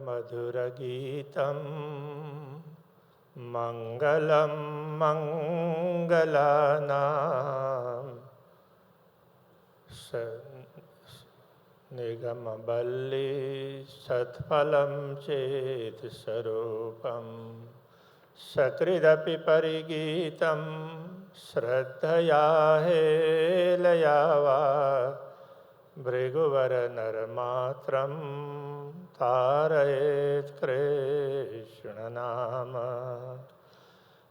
मधुरगीतं मङ्गलं मङ्गलानां निगमबल्ली सत्फलं चेत्स्वरूपं सकृदपि परिगीतं श्रद्धया हेलया वा भृगुवरनरमात्रं तारयेत् कृष्णनाम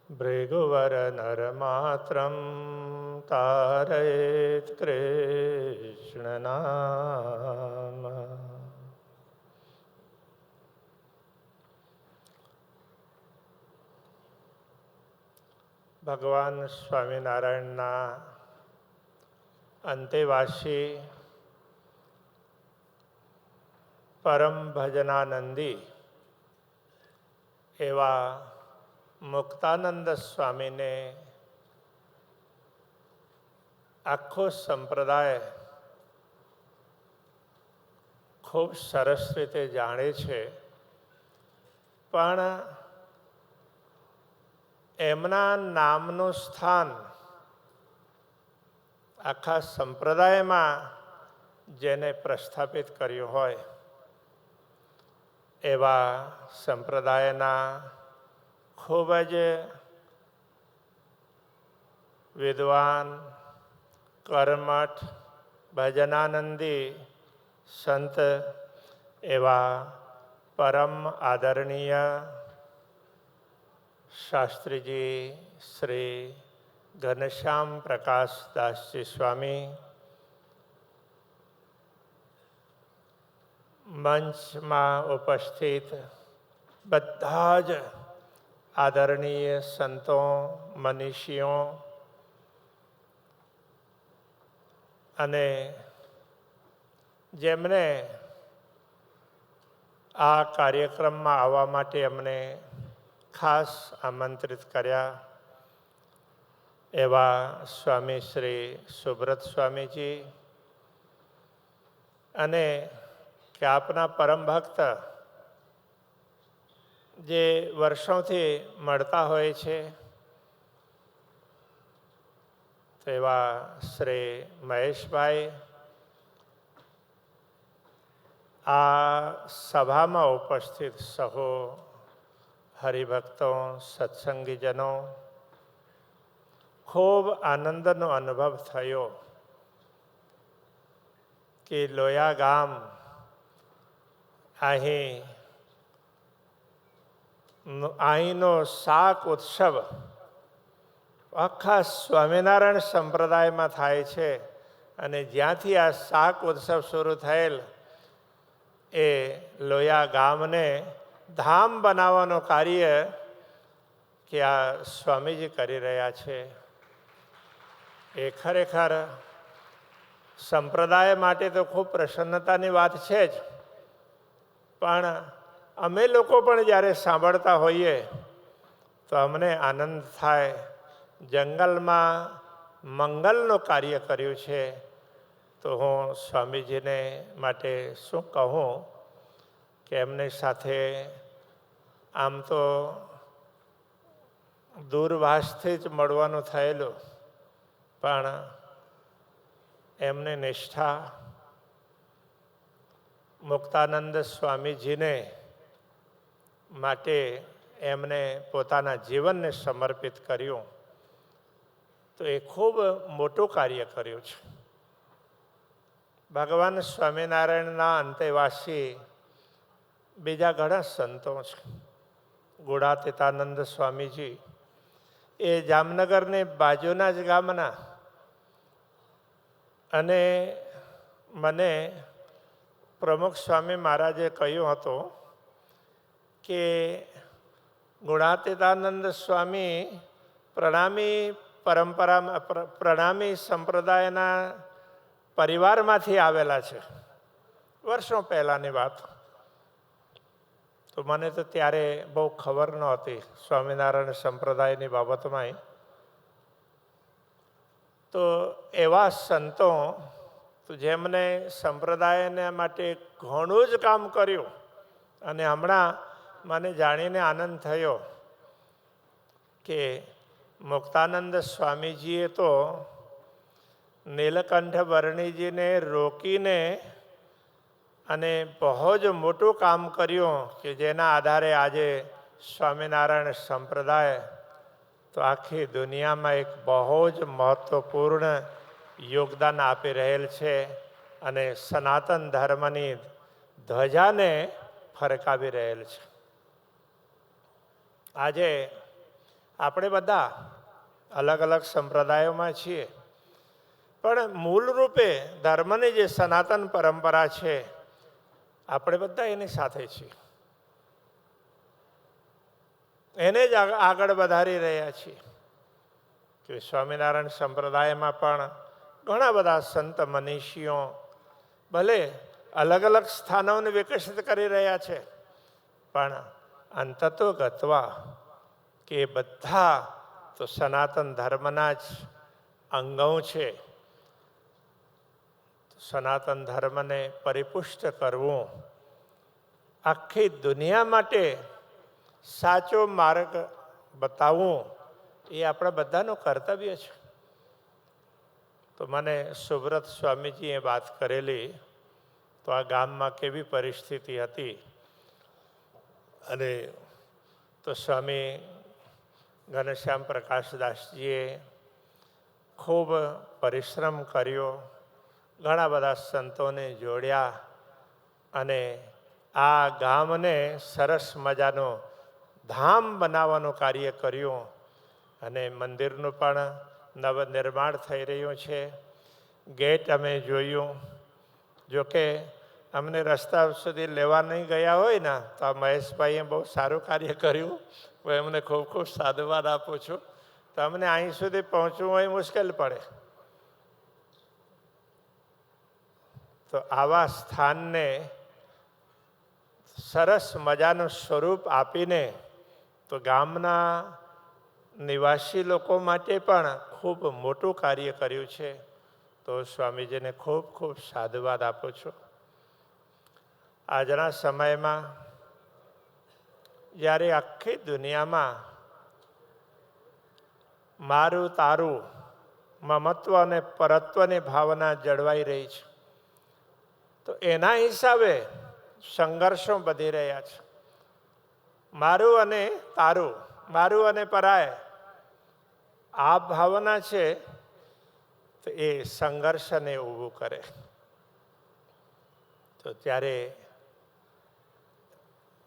भृगुवरनरमात्रं तारयेत् कृष्णनाम. ભગવાન સ્વામિનારાયણના અંતેવાસી પરમ ભજનાનંદી એવા મુક્તાનંદ સ્વામીને આખો સંપ્રદાય ખૂબ સરસ રીતે જાણે છે, પણ એમના નામનું સ્થાન આખા સંપ્રદાયમાં જેને પ્રસ્થાપિત કર્યું હોય એવા સંપ્રદાયના ખૂબ જ વિદ્વાન, કર્મઠ, ભજનાનંદી સંત એવા પરમ આદરણીય શાસ્ત્રીજી શ્રી ઘનશ્યામ પ્રકાશદાસજી સ્વામી, મંચમાં ઉપસ્થિત બધા જ આદરણીય સંતો, મનીષીઓ અને જેમને આ કાર્યક્રમમાં આવવા માટે અમને ખાસ આમંત્રિત કર્યા એવા સ્વામી શ્રી સુબ્રત સ્વામીજી અને કે આપના પરમ ભક્ત જે વર્ષોથી મળતા હોય છે તેવા શ્રી મહેશભાઈ, આ સભામાં ઉપસ્થિત સહો હરિભક્તો, સત્સંગીજનો, ખૂબ આનંદનો અનુભવ થયો કે લોયા ગામ અહીંનો શાક ઉત્સવ આખા સ્વામિનારાયણ સંપ્રદાયમાં થાય છે અને જ્યાંથી આ શાક ઉત્સવ શરૂ થયેલ એ લોયા ગામને ધામ બનાવવાનું કાર્ય કે આ સ્વામીજી કરી રહ્યા છે એ ખરેખર સંપ્રદાય માટે તો ખૂબ પ્રસન્નતાની વાત છે જ, પણ અમે લોકો પણ જ્યારે સાંભળતા હોઈએ તો અમને આનંદ થાય. જંગલમાં મંગલનું કાર્ય કર્યું છે તો હું સ્વામીજીને માટે શું કહું કે એમની સાથે આમ તો દૂરભાષથી જ મળવાનું થયેલું, પણ એમની નિષ્ઠા મુક્તાનંદ સ્વામીજીને માટે એમને પોતાના જીવનને સમર્પિત કર્યું તો એ ખૂબ મોટું કાર્ય કર્યું છે. ભગવાન સ્વામિનારાયણના અંતેવાસી બીજા ઘણા સંતો છે. ગુણાતીતાનંદ સ્વામીજી એ જામનગરની બાજુના જ ગામના, અને મને પ્રમુખ સ્વામી મહારાજે કહ્યું હતું કે ગુણાતીતાનંદ સ્વામી પ્રણામી સંપ્રદાયના પરિવારમાંથી આવેલા છે. વર્ષો પહેલાંની વાત. તો મને તો ત્યારે બહુ ખબર નહોતી સ્વામિનારાયણ સંપ્રદાયની બાબતમાં. તો એવા સંતો જેમને સંપ્રદાયને માટે ઘણું જ કામ કર્યું, અને હમણાં મને જાણીને આનંદ થયો કે મુક્તાનંદ સ્વામીજીએ તો નીલકંઠ વર્ણીજીને રોકીને અને બહુ જ મોટું કામ કર્યું કે જેના આધારે આજે સ્વામિનારાયણ સંપ્રદાય તો આખી દુનિયામાં એક બહુ જ મહત્ત્વપૂર્ણ યોગદાન આપી રહેલ છે અને સનાતન ધર્મની ધ્વજાને ફરકાવી રહેલ છે. આજે આપણે બધા અલગ અલગ સંપ્રદાયોમાં છીએ, પણ મૂળ રૂપે ધર્મની જે સનાતન પરંપરા છે આપણે બધા એની સાથે છીએ, એને જ આગળ વધારી રહ્યા છીએ. કે સ્વામિનારાયણ સંપ્રદાયમાં પણ ઘણા બધા સંત મનીષીઓ ભલે અલગ અલગ સ્થાનોને વિકસિત કરી રહ્યા છે, પણ અંતતો ગત્વા કે બધા તો સનાતન ધર્મના જ અંગો છે. સનાતન ધર્મને પરિપુષ્ટ કરવું, આખી દુનિયા માટે સાચો માર્ગ બતાવવું એ આપણા બધાનું કર્તવ્ય છે. તો મને સુબ્રત સ્વામીજીએ વાત કરેલી તો આ ગામમાં કેવી પરિસ્થિતિ હતી અને તો સ્વામી ઘનશ્યામ પ્રકાશદાસજીએ ખૂબ પરિશ્રમ કર્યો, ઘણા બધા સંતોને જોડ્યા અને આ ગામને સરસ મજાનું ધામ બનાવવાનું કાર્ય કર્યું અને મંદિરનું પણ નવનિર્માણ થઈ રહ્યું છે. ગેટ અમે જોયું, જોકે અમને રસ્તા સુધી લેવા નહીં ગયા હોય ને તો આ મહેશભાઈએ બહુ સારું કાર્ય કર્યું. હું એમને ખૂબ ખૂબ સાધુવાદ આપું છું. તો અમને અહીં સુધી પહોંચવું હોય મુશ્કેલ પડે. તો આવા સ્થાનને સરસ મજાનું સ્વરૂપ આપીને તો ગામના નિવાસી લોકો માટે પણ ખૂબ મોટું કાર્ય કર્યું છે. તો સ્વામીજીને ખૂબ ખૂબ સાધુવાદ આપું છું. આજના સમયમાં જ્યારે આખી દુનિયામાં મારું તારું મમત્વ અને પરત્વની ભાવના જળવાઈ રહી છે, તો એના હિસાબે સંઘર્ષો વધી રહ્યા છે. મારું અને તારું, મારું અને પરાય, આ ભાવના છે તો એ સંઘર્ષને ઊભું કરે. તો ત્યારે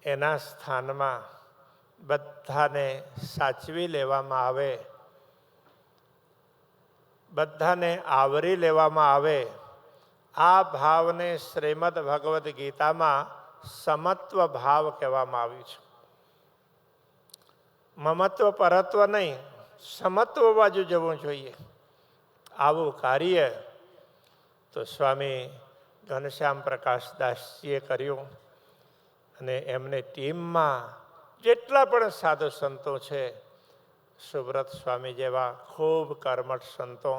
એના સ્થાનમાં બધાને સાચવી લેવામાં આવે, બધાને આવરી લેવામાં આવે. આ ભાવને શ્રીમદ ભગવદ્ ગીતામાં સમત્વ ભાવ કહેવામાં આવ્યું છે. મમત્વ પરત્વ નહીં, સમત્વ બાજુ જવું જોઈએ. આવું કાર્ય તો સ્વામી ઘનશ્યામ પ્રકાશદાસજીએ કર્યું અને એમને ટીમમાં જેટલા પણ સાધુ સંતો છે, સુબ્રત સ્વામી જેવા ખૂબ કર્મઠ સંતો,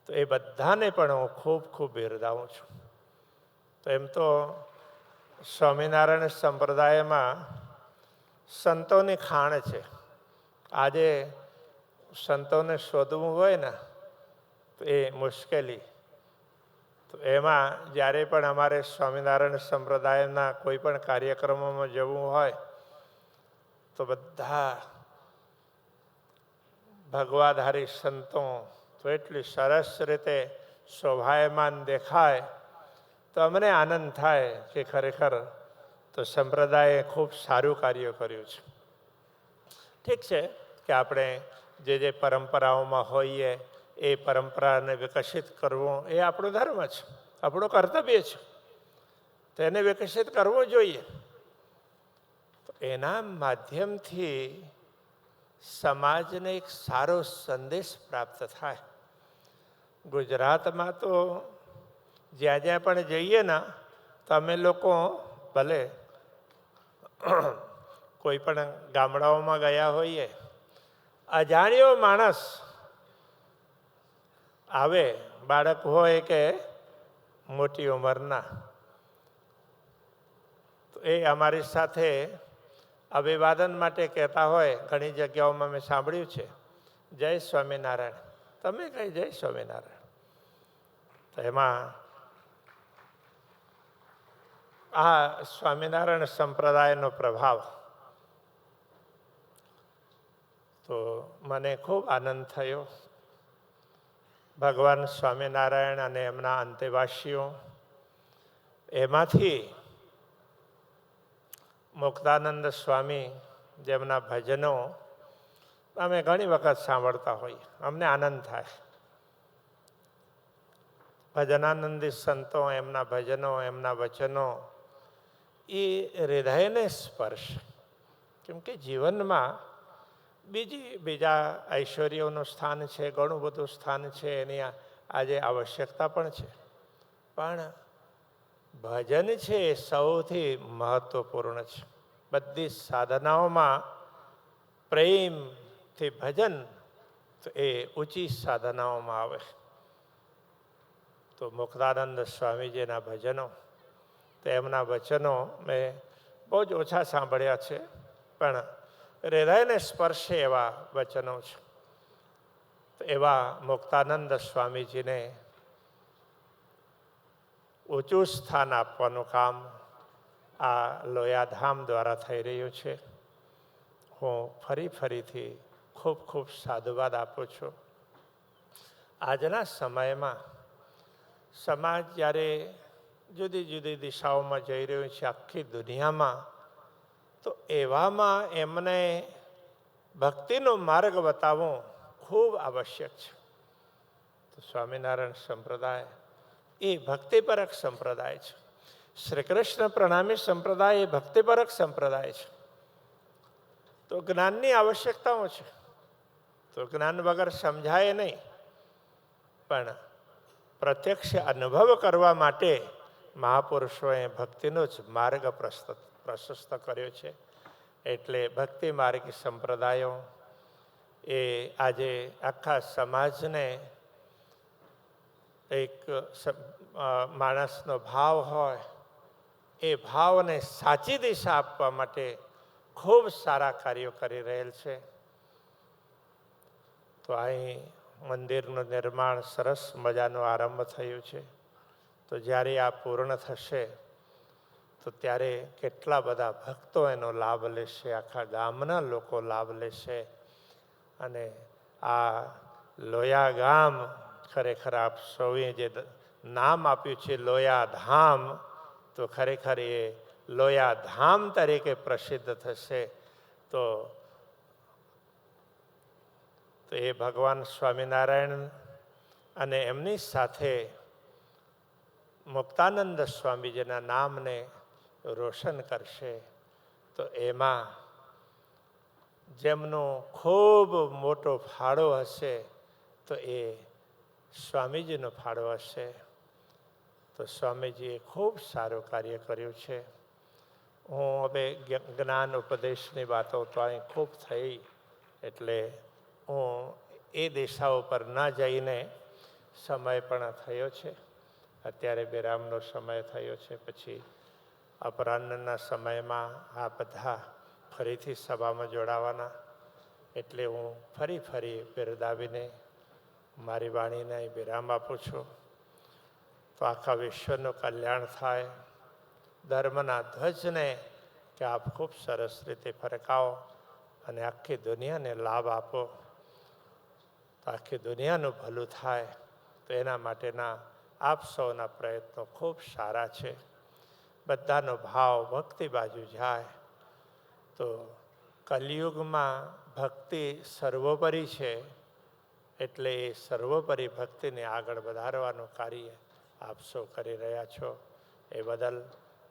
તો એ બધાને પણ હું ખૂબ ખૂબ બિરદાવું છું. તો એમ તો સ્વામિનારાયણ સંપ્રદાયમાં સંતોની ખાણ છે. આજે સંતોને શોધવું હોય ને તો એ મુશ્કેલી. તો એમાં જ્યારે પણ અમારે સ્વામિનારાયણ સંપ્રદાયના કોઈ પણ કાર્યક્રમોમાં જવું હોય તો બધા ભગવાધારી સંતો તો એટલી સરસ રીતે શોભાયમાન દેખાય તો અમને આનંદ થાય કે ખરેખર તો સંપ્રદાયે ખૂબ સારું કાર્ય કર્યું છે. ઠીક છે કે આપણે જે પરંપરાઓમાં હોઈએ એ પરંપરાને વિકસિત કરવું એ આપણો ધર્મ છે, આપણું કર્તવ્ય છે. તેને વિકસિત કરવું જોઈએ. તો એના માધ્યમથી સમાજને એક સારો સંદેશ પ્રાપ્ત થાય. ગુજરાતમાં તો જ્યાં જ્યાં પણ જઈએ ને તો અમે લોકો ભલે કોઈ પણ ગામડાઓમાં ગયા હોઈએ, અજાણ્યો માણસ આવે, બાળક હોય કે મોટી ઉંમરના, તો એ અમારી સાથે અભિવાદન માટે કહેતા હોય. ઘણી જગ્યાઓમાં મેં સાંભળ્યું છે, જય સ્વામિનારાયણ. તમે કઈ જય સ્વામિનારાયણ. તો એમાં આ સ્વામિનારાયણ સંપ્રદાયનો પ્રભાવ તો મને ખૂબ આનંદ થયો. ભગવાન સ્વામિનારાયણ અને એમના અંતેવાસીઓ, એમાંથી મુક્તાનંદ સ્વામી જેમના ભજનો અમે ઘણી વખત સાંભળતા હોઈએ, અમને આનંદ થાય. ભજનાનંદી સંતો, એમના ભજનો, એમના વચનો એ હૃદયને સ્પર્શ. કેમ કે જીવનમાં બીજા ઐશ્વર્યોનું સ્થાન છે, ઘણું બધું સ્થાન છે, એની આજે આવશ્યકતા પણ છે, પણ ભજન છે એ સૌથી મહત્વપૂર્ણ છે. બધી સાધનાઓમાં પ્રેમથી ભજન તો એ ઊંચી સાધનાઓમાં આવે. તો મુક્તાનંદ સ્વામીજીના ભજનો, તો એમના વચનો મેં બહુ જ ઓછા સાંભળ્યા છે, પણ હૃદયને સ્પર્શે એવા વચનો છે. તો એવા મુક્તાનંદ સ્વામીજીને ઊંચું સ્થાન આપવાનું કામ આ લોયાધામ દ્વારા થઈ રહ્યું છે. હું ફરીથી ખૂબ ખૂબ સાધુવાદ આપું છું. આજના સમયમાં સમાજ જ્યારે જુદી જુદી દિશાઓમાં જઈ રહ્યું છે આખી દુનિયામાં, તો એવામાં એમને ભક્તિનો માર્ગ બતાવવો ખૂબ આવશ્યક છે. તો સ્વામિનારાયણ સંપ્રદાય એ ભક્તિપરક સંપ્રદાય છે. શ્રી કૃષ્ણ પ્રણામી સંપ્રદાય એ ભક્તિપરક સંપ્રદાય છે. તો જ્ઞાનની આવશ્યકતાઓ છે, તો જ્ઞાન વગર સમજાય નહીં, પણ પ્રત્યક્ષ અનુભવ કરવા માટે મહાપુરુષોએ ભક્તિનો જ માર્ગ પ્રશસ્ત કર્યો છે. એટલે ભક્તિ માર્ગી સંપ્રદાયો એ આજે આખા સમાજને એક માણસનો ભાવ હોય એ ભાવને સાચી દિશા આપવા માટે ખૂબ સારા કાર્યો કરી રહેલ છે. તો અહીં મંદિરનું નિર્માણ સરસ મજાનો આરંભ થયું છે. તો જ્યારે આ પૂર્ણ થશે તો ત્યારે કેટલા બધા ભક્તો એનો લાભ લેશે, આખા ગામના લોકો લાભ લેશે. અને આ લોયા ગામ ખરેખર આપ સૌએ જે નામ આપ્યું છે લોયાધામ, તો ખરેખર એ લોયાધામ તરીકે પ્રસિદ્ધ થશે. તો એ ભગવાન સ્વામિનારાયણ અને એમની સાથે મુક્તાનંદ સ્વામીજીના નામને રોશન કરશે. તો એમાં જેમનો ખૂબ મોટો ફાળો હશે તો એ સ્વામીજીનો ફાળો હશે. તો સ્વામીજીએ ખૂબ સારું કાર્ય કર્યું છે. હું હવે જ્ઞાન ઉપદેશની વાતો તો અહીં ખૂબ થઈ, એટલે હું એ દિશાઓ પર ન જઈને, સમય પણ થયો છે, અત્યારે વિરામનો સમય થયો છે, પછી અપરાહ્નના સમયમાં આ બધા ફરીથી સભામાં જોડાવાના. એટલે હું ફરી બિરદાવીને મારી વાણીને વિરામ આપું છું. તો આખા વિશ્વનું કલ્યાણ થાય. ધર્મના ધ્વજને કે આપ ખૂબ સરસ રીતે ફરકાવો અને આખી દુનિયાને લાભ આપો, તો આખી દુનિયાનું ભલું થાય. તો એના માટેના આપ સૌના પ્રયત્નો ખૂબ સારા છે. બધાનો ભાવ ભક્તિ બાજુ જાય. તો કલિયુગમાં ભક્તિ સર્વોપરી છે, એટલે એ સર્વોપરી ભક્તિને આગળ વધારવાનું કાર્ય આપ સૌ કરી રહ્યા છો. એ બદલ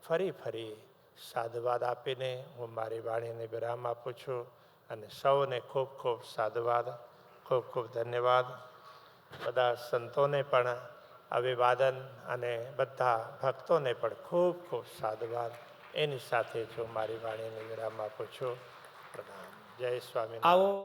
ફરી સાધુવાદ આપીને હું મારી વાણીને વિરામ આપું છું. અને સૌને ખૂબ ખૂબ સાધુવાદ, ખૂબ ખૂબ ધન્યવાદ. બધા સંતોને પણ અભિવાદન અને બધા ભક્તોને પણ ખૂબ ખૂબ સાધુવાદ. એની સાથે જો મારી વાણીને વિરામ આપું છું. પ્રણામ. જય સ્વામિનારાયણ.